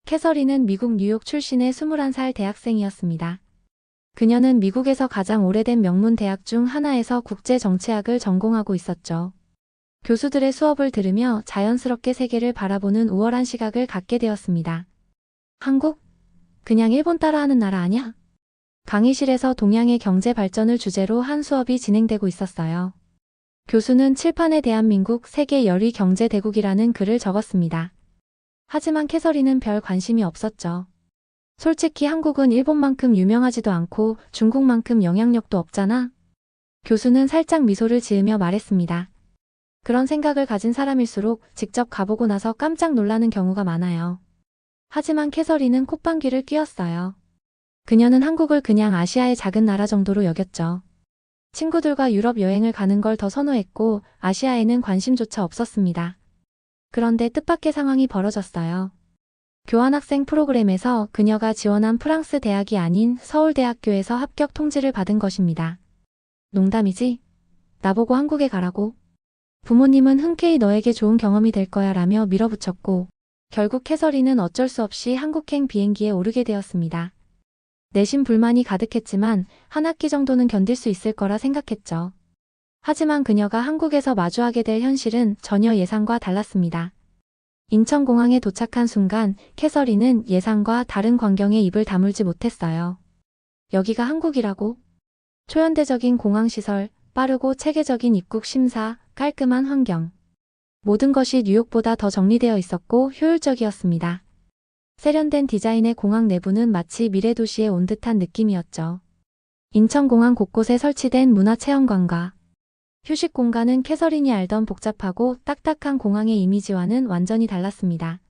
캐서린은 미국 뉴욕 출신의 21살 대학생이었습니다. 그녀는 미국에서 가장 오래된 명문 대학 중 하나에서 국제정치학을 전공하고 있었죠. 교수들의 수업을 들으며 자연스럽게 세계를 바라보는 우월한 시각을 갖게 되었습니다. 한국? 그냥 일본 따라하는 나라 아냐? 강의실에서 동양의 경제 발전을 주제로 한 수업이 진행되고 있었어요. 교수는 칠판에 대한민국 세계 10위 경제 대국이라는 글을 적었습니다. 하지만 캐서린은 별 관심이 없었죠. 솔직히 한국은 일본만큼 유명하지도 않고 중국만큼 영향력도 없잖아. 교수는 살짝 미소를 지으며 말했습니다. 그런 생각을 가진 사람일수록 직접 가보고 나서 깜짝 놀라는 경우가 많아요. 하지만 캐서린은 콧방귀를 뀌었어요. 그녀는 한국을 그냥 아시아의 작은 나라 정도로 여겼죠. 친구들과 유럽 여행을 가는 걸 더 선호했고 아시아에는 관심조차 없었습니다. 그런데 뜻밖의 상황이 벌어졌어요. 교환학생 프로그램에서 그녀가 지원한 프랑스 대학이 아닌 서울대학교에서 합격 통지를 받은 것입니다. 농담이지? 나보고 한국에 가라고? 부모님은 흔쾌히 너에게 좋은 경험이 될 거야 라며 밀어붙였고 결국 캐서린은 어쩔 수 없이 한국행 비행기에 오르게 되었습니다. 내심 불만이 가득했지만 한 학기 정도는 견딜 수 있을 거라 생각했죠. 하지만 그녀가 한국에서 마주하게 될 현실은 전혀 예상과 달랐습니다. 인천공항에 도착한 순간 캐서린은 예상과 다른 광경에 입을 다물지 못했어요. 여기가 한국이라고? 초현대적인 공항시설, 빠르고 체계적인 입국 심사, 깔끔한 환경. 모든 것이 뉴욕보다 더 정리되어 있었고 효율적이었습니다. 세련된 디자인의 공항 내부는 마치 미래도시에 온 듯한 느낌이었죠. 인천공항 곳곳에 설치된 문화체험관과 휴식 공간은 캐서린이 알던 복잡하고 딱딱한 공항의 이미지와는 완전히 달랐습니다.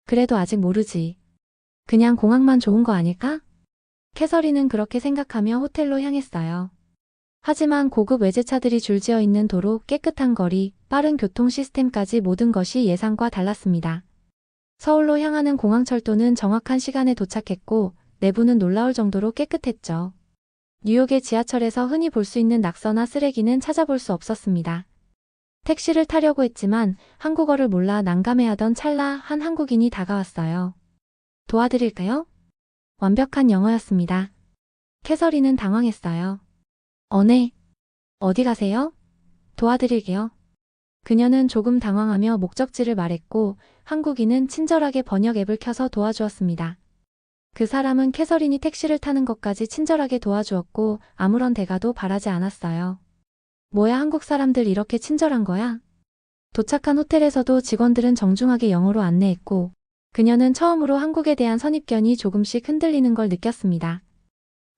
그래도 아직 모르지. 그냥 공항만 좋은 거 아닐까? 캐서린은 그렇게 생각하며 호텔로 향했어요. 하지만 고급 외제차들이 줄지어 있는 도로, 깨끗한 거리, 빠른 교통 시스템까지 모든 것이 예상과 달랐습니다. 서울로 향하는 공항철도는 정확한 시간에 도착했고 내부는 놀라울 정도로 깨끗했죠. 뉴욕의 지하철에서 흔히 볼 수 있는 낙서나 쓰레기는 찾아볼 수 없었습니다. 택시를 타려고 했지만 한국어를 몰라 난감해하던 찰나 한 한국인이 다가왔어요. 도와드릴까요? 완벽한 영어였습니다. 캐서린은 당황했어요. 네. 어디 가세요? 도와드릴게요. 그녀는 조금 당황하며 목적지를 말했고 한국인은 친절하게 번역 앱을 켜서 도와주었습니다. 그 사람은 캐서린이 택시를 타는 것까지 친절하게 도와주었고 아무런 대가도 바라지 않았어요. 뭐야 한국 사람들 이렇게 친절한 거야? 도착한 호텔에서도 직원들은 정중하게 영어로 안내했고 그녀는 처음으로 한국에 대한 선입견이 조금씩 흔들리는 걸 느꼈습니다.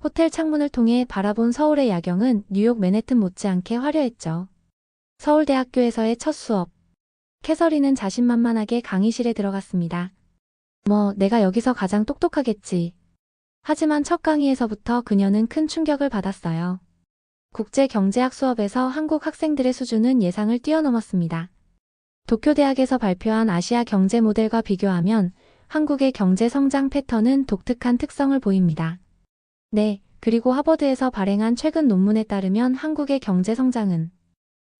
호텔 창문을 통해 바라본 서울의 야경은 뉴욕 맨해튼 못지않게 화려했죠. 서울대학교에서의 첫 수업. 캐서린은 자신만만하게 강의실에 들어갔습니다. 내가 여기서 가장 똑똑하겠지. 하지만 첫 강의에서부터 그녀는 큰 충격을 받았어요. 국제경제학 수업에서 한국 학생들의 수준은 예상을 뛰어넘었습니다. 도쿄대학에서 발표한 아시아 경제 모델과 비교하면 한국의 경제 성장 패턴은 독특한 특성을 보입니다. 네, 그리고 하버드에서 발행한 최근 논문에 따르면 한국의 경제 성장은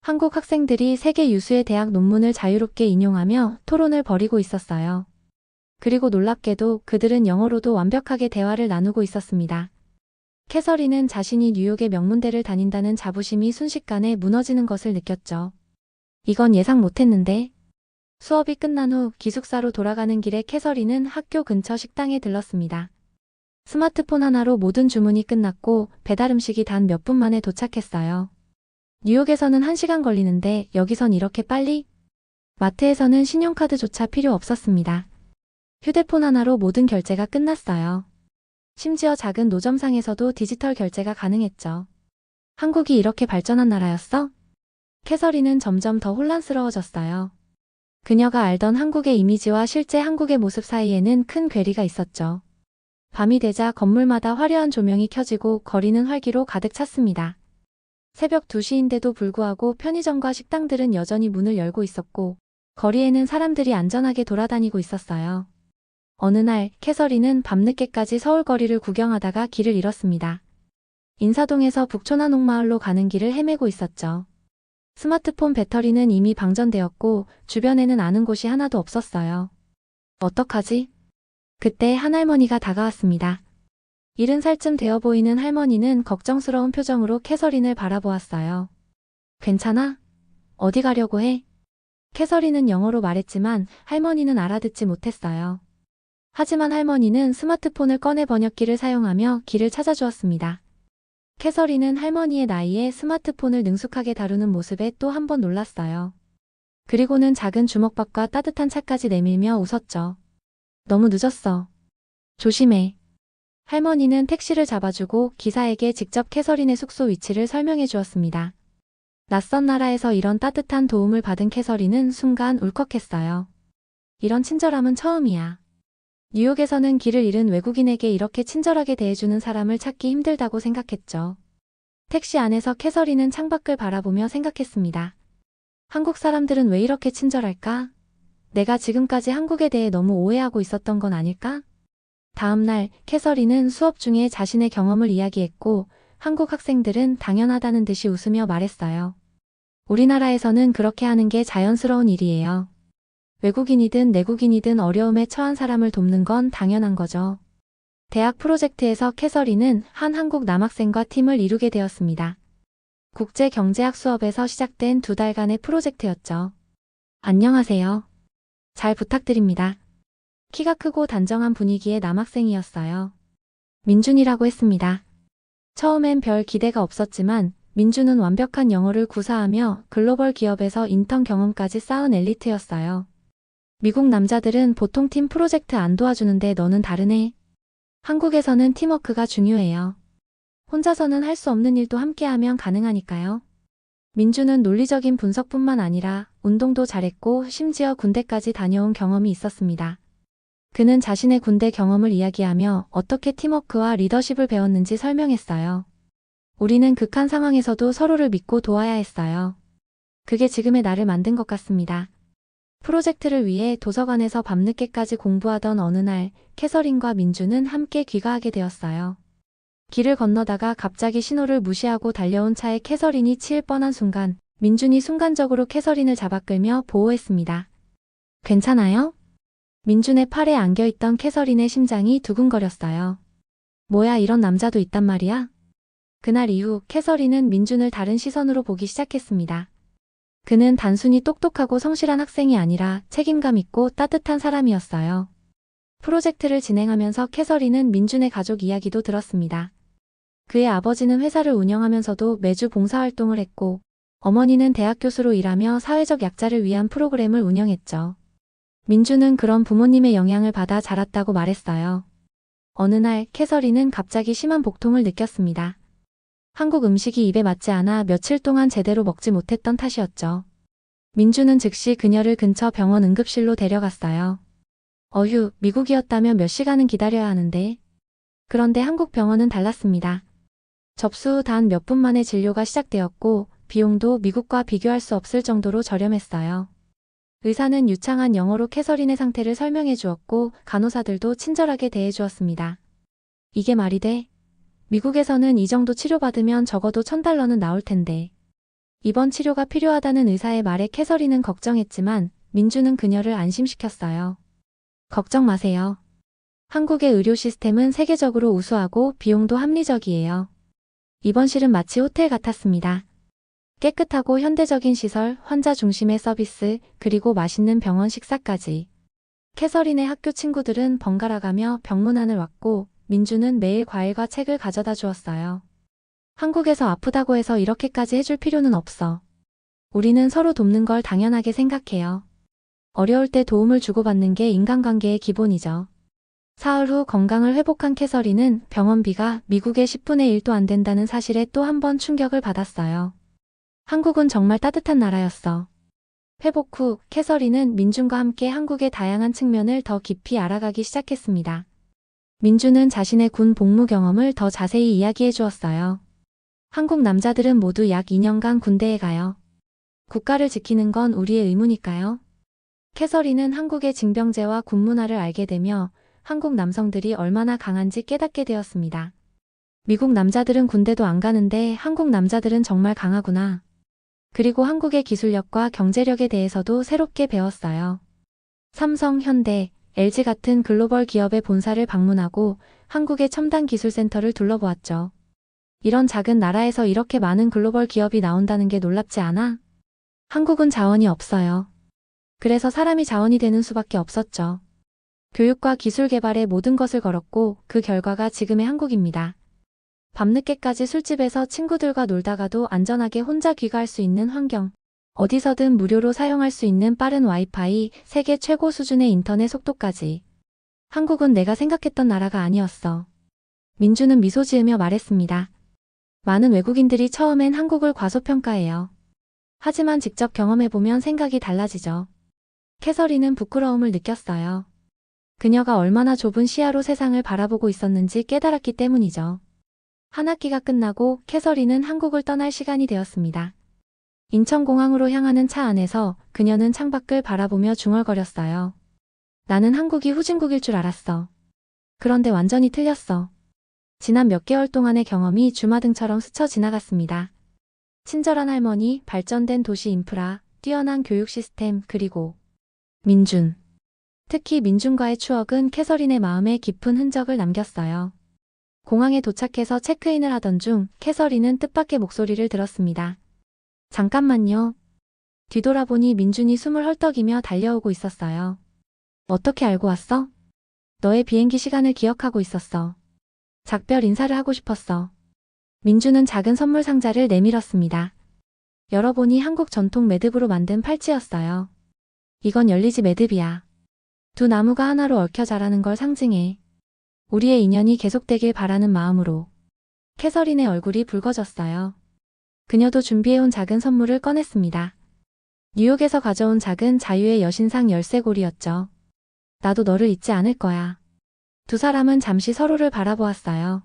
한국 학생들이 세계 유수의 대학 논문을 자유롭게 인용하며 토론을 벌이고 있었어요. 그리고 놀랍게도 그들은 영어로도 완벽하게 대화를 나누고 있었습니다. 캐서린은 자신이 뉴욕의 명문대를 다닌다는 자부심이 순식간에 무너지는 것을 느꼈죠. 이건 예상 못했는데. 수업이 끝난 후 기숙사로 돌아가는 길에 캐서린은 학교 근처 식당에 들렀습니다. 스마트폰 하나로 모든 주문이 끝났고 배달 음식이 단 몇 분 만에 도착했어요. 뉴욕에서는 1시간 걸리는데 여기선 이렇게 빨리? 마트에서는 신용카드조차 필요 없었습니다. 휴대폰 하나로 모든 결제가 끝났어요. 심지어 작은 노점상에서도 디지털 결제가 가능했죠. 한국이 이렇게 발전한 나라였어? 캐서린은 점점 더 혼란스러워졌어요. 그녀가 알던 한국의 이미지와 실제 한국의 모습 사이에는 큰 괴리가 있었죠. 밤이 되자 건물마다 화려한 조명이 켜지고 거리는 활기로 가득 찼습니다. 새벽 2시인데도 불구하고 편의점과 식당들은 여전히 문을 열고 있었고 거리에는 사람들이 안전하게 돌아다니고 있었어요. 어느 날 캐서린은 밤늦게까지 서울 거리를 구경하다가 길을 잃었습니다. 인사동에서 북촌한옥마을로 가는 길을 헤매고 있었죠. 스마트폰 배터리는 이미 방전되었고 주변에는 아는 곳이 하나도 없었어요. 어떡하지? 그때 한 할머니가 다가왔습니다. 70살쯤 되어 보이는 할머니는 걱정스러운 표정으로 캐서린을 바라보았어요. 괜찮아? 어디 가려고 해? 캐서린은 영어로 말했지만 할머니는 알아듣지 못했어요. 하지만 할머니는 스마트폰을 꺼내 번역기를 사용하며 길을 찾아주었습니다. 캐서린은 할머니의 나이에 스마트폰을 능숙하게 다루는 모습에 또 한 번 놀랐어요. 그리고는 작은 주먹밥과 따뜻한 차까지 내밀며 웃었죠. 너무 늦었어. 조심해. 할머니는 택시를 잡아주고 기사에게 직접 캐서린의 숙소 위치를 설명해 주었습니다. 낯선 나라에서 이런 따뜻한 도움을 받은 캐서린은 순간 울컥했어요. 이런 친절함은 처음이야. 뉴욕에서는 길을 잃은 외국인에게 이렇게 친절하게 대해주는 사람을 찾기 힘들다고 생각했죠. 택시 안에서 캐서린은 창밖을 바라보며 생각했습니다. 한국 사람들은 왜 이렇게 친절할까? 내가 지금까지 한국에 대해 너무 오해하고 있었던 건 아닐까? 다음 날 캐서린은 수업 중에 자신의 경험을 이야기했고 한국 학생들은 당연하다는 듯이 웃으며 말했어요. 우리나라에서는 그렇게 하는 게 자연스러운 일이에요. 외국인이든 내국인이든 어려움에 처한 사람을 돕는 건 당연한 거죠. 대학 프로젝트에서 캐서린은 한 한국 남학생과 팀을 이루게 되었습니다. 국제경제학 수업에서 시작된 2달간의 프로젝트였죠. 안녕하세요. 잘 부탁드립니다. 키가 크고 단정한 분위기의 남학생이었어요. 민준이라고 했습니다. 처음엔 별 기대가 없었지만 민준은 완벽한 영어를 구사하며 글로벌 기업에서 인턴 경험까지 쌓은 엘리트였어요. 미국 남자들은 보통 팀 프로젝트 안 도와주는데 너는 다르네. 한국에서는 팀워크가 중요해요. 혼자서는 할 수 없는 일도 함께하면 가능하니까요. 민준은 논리적인 분석뿐만 아니라 운동도 잘했고 심지어 군대까지 다녀온 경험이 있었습니다. 그는 자신의 군대 경험을 이야기하며 어떻게 팀워크와 리더십을 배웠는지 설명했어요. 우리는 극한 상황에서도 서로를 믿고 도와야 했어요. 그게 지금의 나를 만든 것 같습니다. 프로젝트를 위해 도서관에서 밤늦게까지 공부하던 어느 날 캐서린과 민준은 함께 귀가하게 되었어요. 길을 건너다가 갑자기 신호를 무시하고 달려온 차에 캐서린이 치일 뻔한 순간 민준이 순간적으로 캐서린을 잡아 끌며 보호했습니다. 괜찮아요? 민준의 팔에 안겨있던 캐서린의 심장이 두근거렸어요. 뭐야 이런 남자도 있단 말이야? 그날 이후 캐서린은 민준을 다른 시선으로 보기 시작했습니다. 그는 단순히 똑똑하고 성실한 학생이 아니라 책임감 있고 따뜻한 사람이었어요. 프로젝트를 진행하면서 캐서린은 민준의 가족 이야기도 들었습니다. 그의 아버지는 회사를 운영하면서도 매주 봉사활동을 했고 어머니는 대학 교수로 일하며 사회적 약자를 위한 프로그램을 운영했죠. 민준은 그런 부모님의 영향을 받아 자랐다고 말했어요. 어느 날 캐서린은 갑자기 심한 복통을 느꼈습니다. 한국 음식이 입에 맞지 않아 며칠 동안 제대로 먹지 못했던 탓이었죠. 민준은 즉시 그녀를 근처 병원 응급실로 데려갔어요. 어휴, 미국이었다면 몇 시간은 기다려야 하는데. 그런데 한국 병원은 달랐습니다. 접수 후 단 몇 분 만에 진료가 시작되었고 비용도 미국과 비교할 수 없을 정도로 저렴했어요. 의사는 유창한 영어로 캐서린의 상태를 설명해 주었고 간호사들도 친절하게 대해 주었습니다. 이게 말이 돼? 미국에서는 이 정도 치료받으면 적어도 $1,000는 나올 텐데. 이번 치료가 필요하다는 의사의 말에 캐서린은 걱정했지만 민준은 그녀를 안심시켰어요. 걱정 마세요. 한국의 의료 시스템은 세계적으로 우수하고 비용도 합리적이에요. 입원실은 마치 호텔 같았습니다. 깨끗하고 현대적인 시설, 환자 중심의 서비스, 그리고 맛있는 병원 식사까지. 캐서린의 학교 친구들은 번갈아가며 병문안을 왔고 민준은 매일 과일과 책을 가져다 주었어요. 한국에서 아프다고 해서 이렇게까지 해줄 필요는 없어. 우리는 서로 돕는 걸 당연하게 생각해요. 어려울 때 도움을 주고받는 게 인간관계의 기본이죠. 사흘 후 건강을 회복한 캐서린은 병원비가 미국의 10분의 1도 안 된다는 사실에 또 한 번 충격을 받았어요. 한국은 정말 따뜻한 나라였어. 회복 후 캐서린은 민준과 함께 한국의 다양한 측면을 더 깊이 알아가기 시작했습니다. 민준은 자신의 군 복무 경험을 더 자세히 이야기해 주었어요. 한국 남자들은 모두 약 2년간 군대에 가요. 국가를 지키는 건 우리의 의무니까요. 캐서린은 한국의 징병제와 군 문화를 알게 되며 한국 남성들이 얼마나 강한지 깨닫게 되었습니다. 미국 남자들은 군대도 안 가는데 한국 남자들은 정말 강하구나. 그리고 한국의 기술력과 경제력에 대해서도 새롭게 배웠어요. 삼성, 현대, LG 같은 글로벌 기업의 본사를 방문하고 한국의 첨단 기술센터를 둘러보았죠. 이런 작은 나라에서 이렇게 많은 글로벌 기업이 나온다는 게 놀랍지 않아? 한국은 자원이 없어요. 그래서 사람이 자원이 되는 수밖에 없었죠. 교육과 기술 개발에 모든 것을 걸었고 그 결과가 지금의 한국입니다. 밤늦게까지 술집에서 친구들과 놀다가도 안전하게 혼자 귀가할 수 있는 환경. 어디서든 무료로 사용할 수 있는 빠른 와이파이, 세계 최고 수준의 인터넷 속도까지. 한국은 내가 생각했던 나라가 아니었어. 민주는 미소 지으며 말했습니다. 많은 외국인들이 처음엔 한국을 과소평가해요. 하지만 직접 경험해보면 생각이 달라지죠. 캐서린은 부끄러움을 느꼈어요. 그녀가 얼마나 좁은 시야로 세상을 바라보고 있었는지 깨달았기 때문이죠. 한 학기가 끝나고 캐서린은 한국을 떠날 시간이 되었습니다. 인천공항으로 향하는 차 안에서 그녀는 창밖을 바라보며 중얼거렸어요. 나는 한국이 후진국일 줄 알았어. 그런데 완전히 틀렸어. 지난 몇 개월 동안의 경험이 주마등처럼 스쳐 지나갔습니다. 친절한 할머니, 발전된 도시 인프라, 뛰어난 교육 시스템, 그리고 민준. 특히 민준과의 추억은 캐서린의 마음에 깊은 흔적을 남겼어요. 공항에 도착해서 체크인을 하던 중 캐서린은 뜻밖의 목소리를 들었습니다. 잠깐만요. 뒤돌아보니 민준이 숨을 헐떡이며 달려오고 있었어요. 어떻게 알고 왔어? 너의 비행기 시간을 기억하고 있었어. 작별 인사를 하고 싶었어. 민준은 작은 선물 상자를 내밀었습니다. 열어보니 한국 전통 매듭으로 만든 팔찌였어요. 이건 열리지 매듭이야. 두 나무가 하나로 얽혀 자라는 걸 상징해. 우리의 인연이 계속되길 바라는 마음으로. 캐서린의 얼굴이 붉어졌어요. 그녀도 준비해온 작은 선물을 꺼냈습니다. 뉴욕에서 가져온 작은 자유의 여신상 열쇠고리였죠. 나도 너를 잊지 않을 거야. 두 사람은 잠시 서로를 바라보았어요.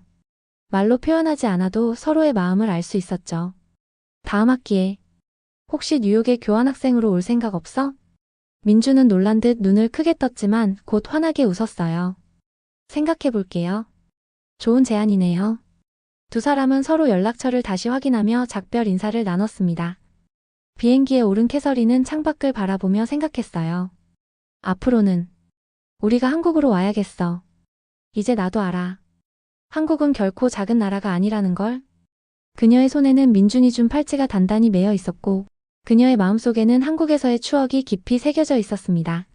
말로 표현하지 않아도 서로의 마음을 알 수 있었죠. 다음 학기에 혹시 뉴욕에 교환학생으로 올 생각 없어? 민주는 놀란 듯 눈을 크게 떴지만 곧 환하게 웃었어요. 생각해 볼게요. 좋은 제안이네요. 두 사람은 서로 연락처를 다시 확인하며 작별 인사를 나눴습니다. 비행기에 오른 캐서린은 창밖을 바라보며 생각했어요. 앞으로는 우리가 한국으로 와야겠어. 이제 나도 알아. 한국은 결코 작은 나라가 아니라는 걸. 그녀의 손에는 민준이 준 팔찌가 단단히 매여 있었고 그녀의 마음속에는 한국에서의 추억이 깊이 새겨져 있었습니다.